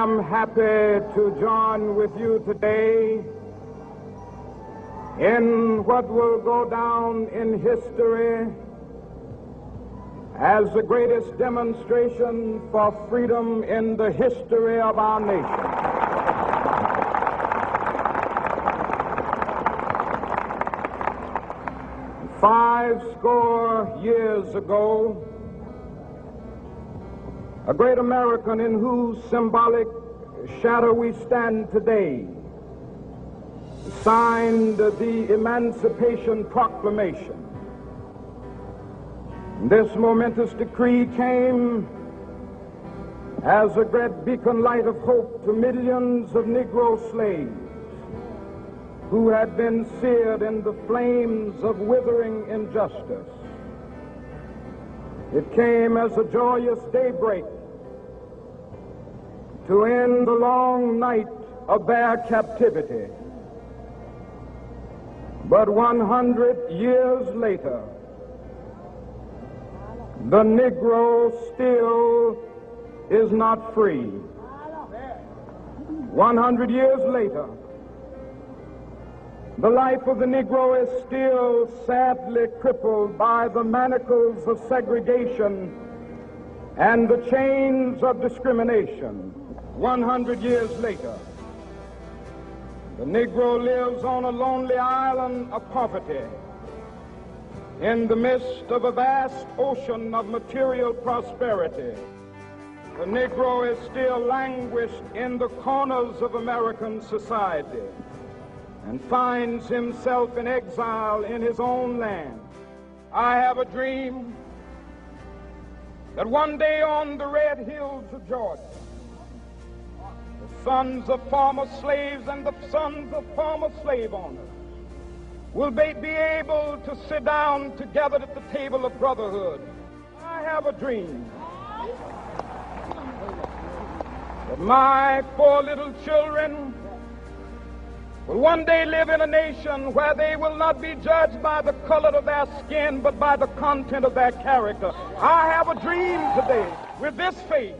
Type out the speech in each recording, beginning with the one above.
am happy to join with you today in what will go down in history as the greatest demonstration for freedom in the history of our nation. 50 years ago, a great American in whose symbolic shadow we stand today signed the Emancipation Proclamation. This momentous decree came as a great beacon light of hope to millions of Negro slaves who had been seared in the flames of withering injustice. It came as a joyous daybreak to end the long night of their captivity. But 100 years later, the Negro still is not free. 100 years later, the life of the Negro is still sadly crippled by the manacles of segregation and the chains of discrimination. 100 years later, the Negro lives on a lonely island of poverty in the midst of a vast ocean of material prosperity. The Negro is still languished in the corners of American society and finds himself in exile in his own land. I have a dream that one day on the red hills of Georgia, the sons of former slaves and the sons of former slave owners will be able to sit down together at the table of brotherhood. I have a dream that my 4 little children will one day live in a nation where they will not be judged by the color of their skin, but by the content of their character. I have a dream today. With this faith,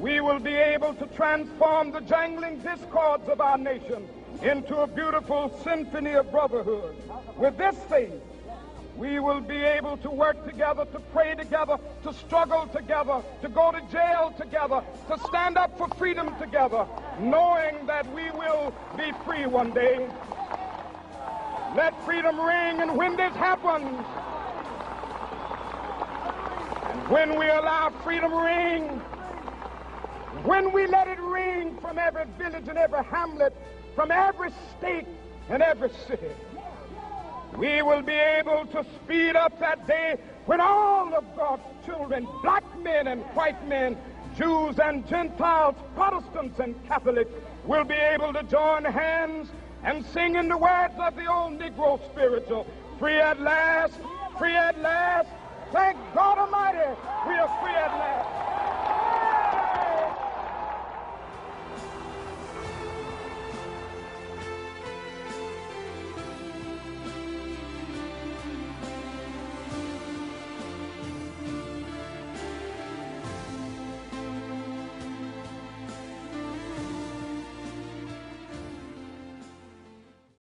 we will be able to transform the jangling discords of our nation into a beautiful symphony of brotherhood. With this faith, we will be able to work together, to pray together, to struggle together, to go to jail together, to stand up for freedom together, knowing that we will be free one day. Let freedom ring, and when this happens, and when we allow freedom ring, when we let it ring from every village and every hamlet, from every state and every city, we will be able to speed up that day when all of God's children, black men and white men, Jews and Gentiles, Protestants and Catholics, will be able to join hands and sing in the words of the old Negro spiritual, free at last, thank God Almighty, we are free at last.